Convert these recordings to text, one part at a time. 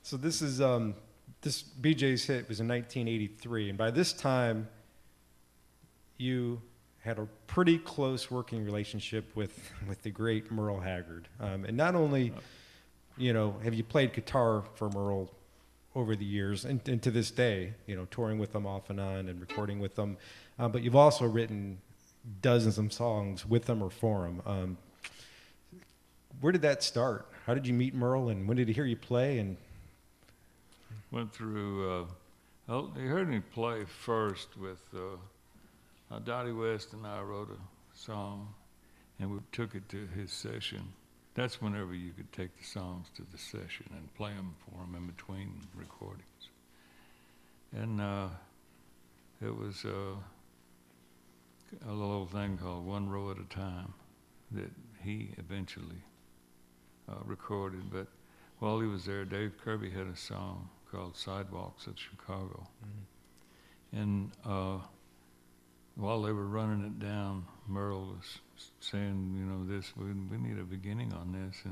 So this is this BJ's hit was in 1983, and by this time, you had a pretty close working relationship with the great Merle Haggard. And not only, have you played guitar for Merle over the years and to this day, touring with them off and on and recording with them, but you've also written dozens of songs with them or for them. Where did that start? How did you meet Merle, and when did he hear you play? And went through. He heard me play first with Dottie West, and I wrote a song, and we took it to his session. That's whenever you could take the songs to the session and play them for him in between recordings. And it was a little thing called One Row at a Time that he eventually recorded. But while he was there, Dave Kirby had a song called Sidewalks of Chicago. Mm-hmm. And while they were running it down, Merle was saying, we need a beginning on this.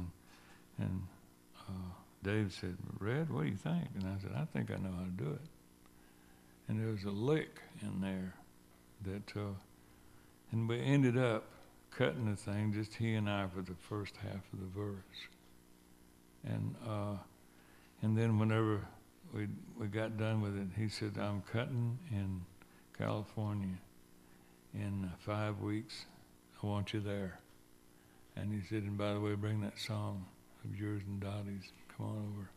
And Dave said, Red, what do you think? And I said, I think I know how to do it. And there was a lick in there that, and we ended up cutting the thing, just he and I, for the first half of the verse. And then whenever we got done with it, he said, I'm cutting in California in 5 weeks. I want you there. And he said, and by the way, bring that song of yours and Dottie's. Come on over.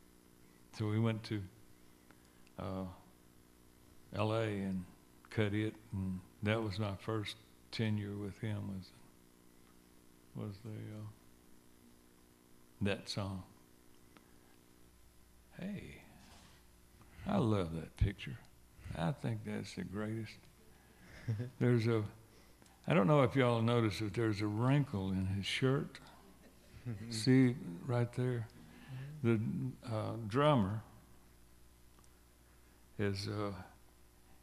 So we went to L.A. and cut it, and that was my first tenure with him. Was that song? Hey, I love that picture. I think that's the greatest. I don't know if y'all noticed that there's a wrinkle in his shirt. See right there? The drummer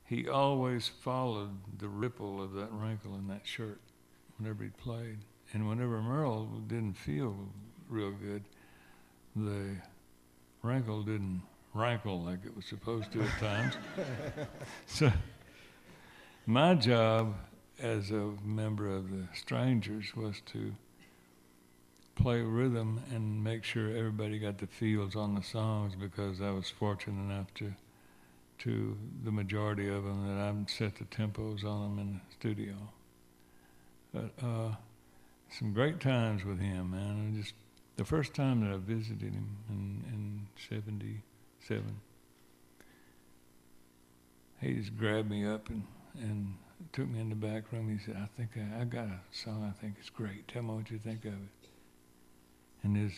he always followed the ripple of that wrinkle in that shirt whenever he played. And whenever Merle didn't feel real good, the wrinkle didn't rankle like it was supposed to at times. So my job as a member of the Strangers was to play rhythm and make sure everybody got the feels on the songs, because I was fortunate enough to the majority of them that I set the tempos on them in the studio. But some great times with him, man. Just the first time that I visited him in 77, he just grabbed me up and took me in the back room. He said, I think I got a song I think is great. Tell me what you think of it. And it's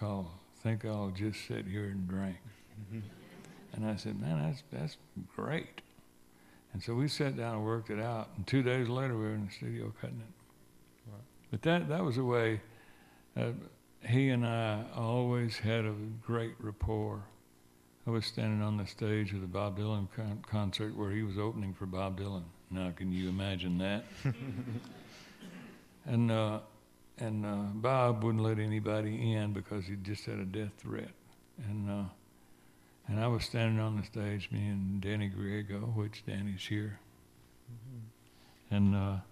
called Think I'll Just Sit Here and Drink. Mm-hmm. And I said, man, that's great. And so we sat down and worked it out. And 2 days later, we were in the studio cutting it. Wow. But that was a way he and I always had a great rapport. I was standing on the stage of the Bob Dylan concert where he was opening for Bob Dylan. Now, can you imagine that? And Bob wouldn't let anybody in because he just had a death threat. And I was standing on the stage, me and Danny Griego, which Danny's here. Mm-hmm. And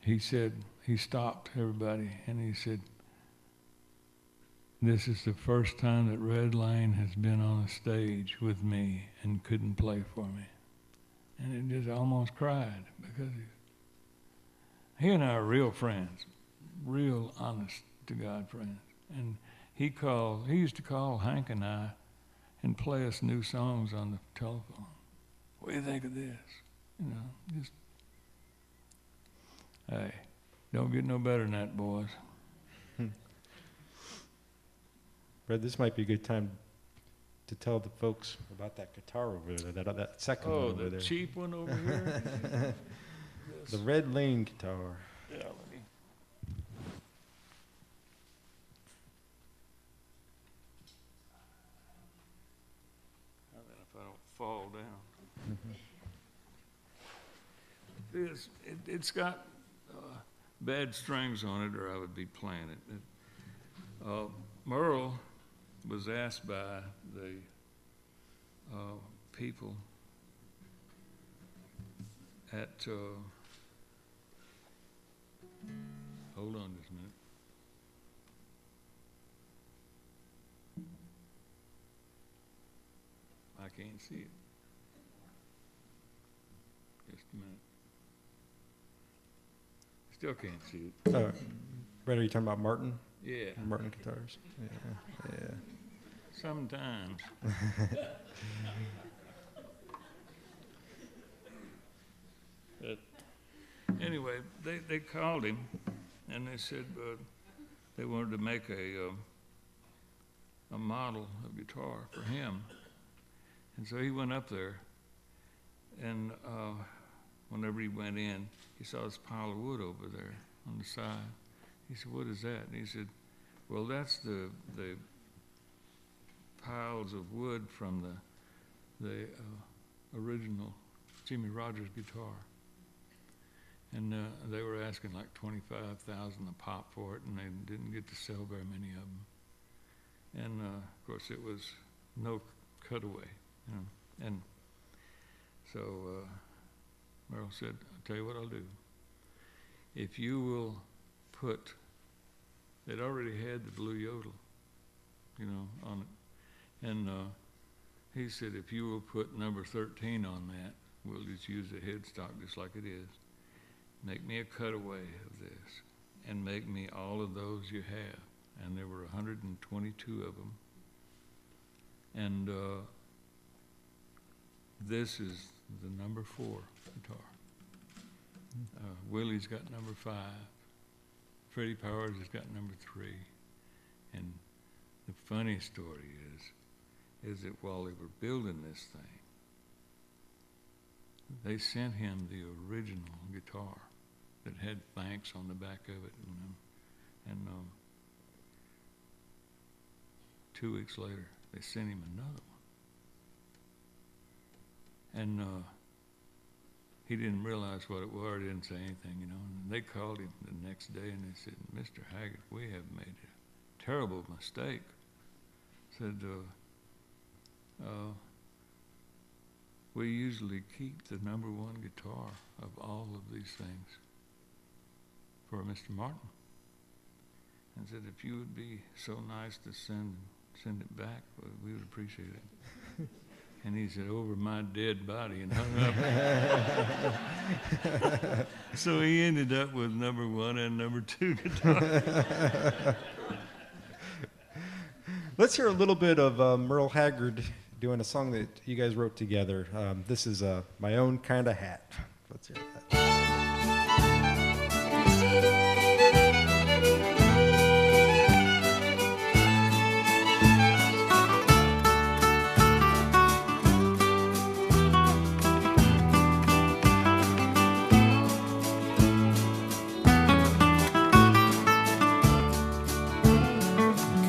he said, he stopped everybody, and he said, this is the first time that Red Lane has been on a stage with me and couldn't play for me. And it just almost cried, because he and I are real friends, real honest to God friends. And he used to call Hank and I and play us new songs on the telephone. What do you think of this? Just, hey, don't get no better than that, boys. Red, this might be a good time to tell the folks about that guitar over there, that second one over there. Oh, the cheap one over here? The Red Lane guitar. Yeah, let me. If I don't fall down. Mm-hmm. It's got bad strings on it, or I would be playing it. Merle was asked by the people at, hold on just a minute. I can't see it. Just a minute. Still can't see it. Brett, are you talking about Martin? Yeah. Martin guitars? Yeah. Sometimes. But anyway, they called him and they said they wanted to make a model of guitar for him. And so he went up there, and whenever he went in, he saw this pile of wood over there on the side. He said, "What is that?" And he said, "Well, that's the piles of wood from the original Jimmy Rogers guitar." And they were asking like $25,000 a pop for it, and they didn't get to sell very many of them. And of course, it was no cutaway, you know. And so Merle said, "I'll tell you what I'll do. If you will put," they'd already had the blue yodel, you know, on it. And he said, "If you will put number 13 on that, we'll just use the headstock just like it is. Make me a cutaway of this, and make me all of those you have." And there were 122 of them. And this is the number 4 guitar. Willie's got number 5. Freddie Powers has got number 3. And the funny story is that while they were building this thing, they sent him the original guitar that had banks on the back of it, you know. And 2 weeks later, they sent him another one. And he didn't realize what it was, didn't say anything, you know. And they called him the next day and they said, "Mr. Haggard, we have made a terrible mistake." Said, "We usually keep the number 1 guitar of all of these things for Mr. Martin." And said, "If you would be so nice to send it back, we would appreciate it." And he said, "Over my dead body," and hung up. So he ended up with number 1 and number 2 guitar. Let's hear a little bit of Merle Haggard doing a song that you guys wrote together. This is My Own Kind of Hat. Let's hear that.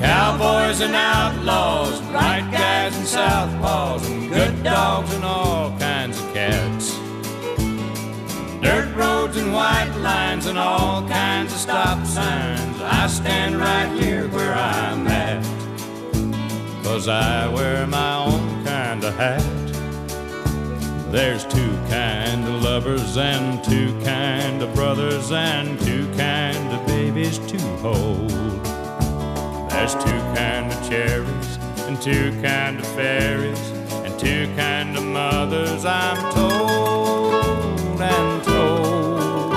Cowboys and outlaws, and right guys and southpaws, and good dogs and all kinds of cats. Dirt roads and white lines and all kinds of stop signs. I stand right here where I'm at, 'cause I wear my own kind of hat. There's 2 kind of lovers and 2 kind of brothers and 2 kind of babies to hold. There's 2 kind of cherries and 2 kind of fairies and 2 kind of mothers, I'm told and told.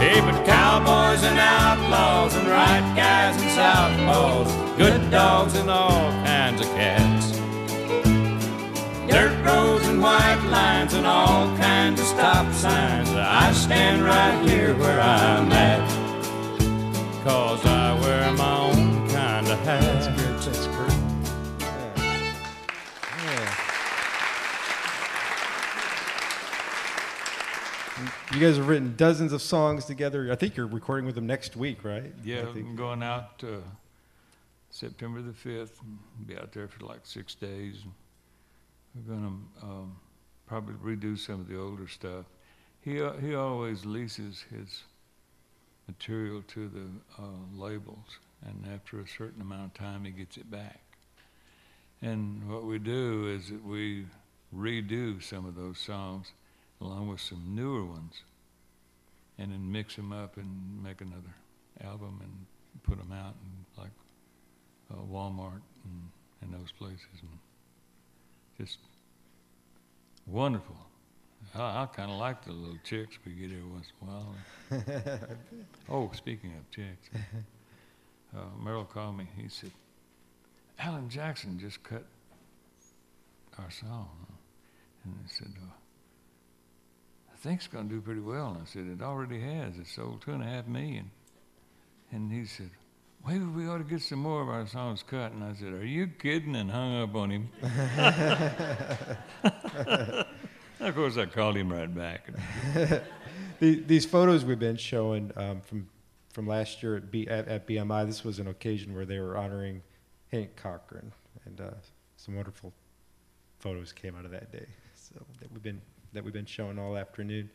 Hey, but cowboys and outlaws and right guys and southpaws, good dogs and all kinds of cats. Dirt roads and white lines and all kinds of stop signs. I stand right here where I'm at, 'cause I wear my own kind of hat. That's good. That's great. Yeah. You guys have written dozens of songs together. I think you're recording with them next week, right? Yeah, I'm going out September the 5th. And be out there for like 6 days. We're going to probably redo some of the older stuff. He always leases his material to the labels, and after a certain amount of time, he gets it back. And what we do is that we redo some of those songs along with some newer ones, and then mix them up and make another album and put them out in like Walmart and those places. And just wonderful. I kind of like the little chicks we get every once in a while. Oh, speaking of chicks, Merrill called me. He said, Alan Jackson just cut our song. And I said, I think it's going to do pretty well. And I said, it already has. It sold 2.5 million. And he said, maybe we ought to get some more of our songs cut. And I said, are you kidding? And hung up on him. Of course, I called him right back. These photos we've been showing from last year at BMI, this was an occasion where they were honoring Hank Cochran, and some wonderful photos came out of that day. So that we've been showing all afternoon.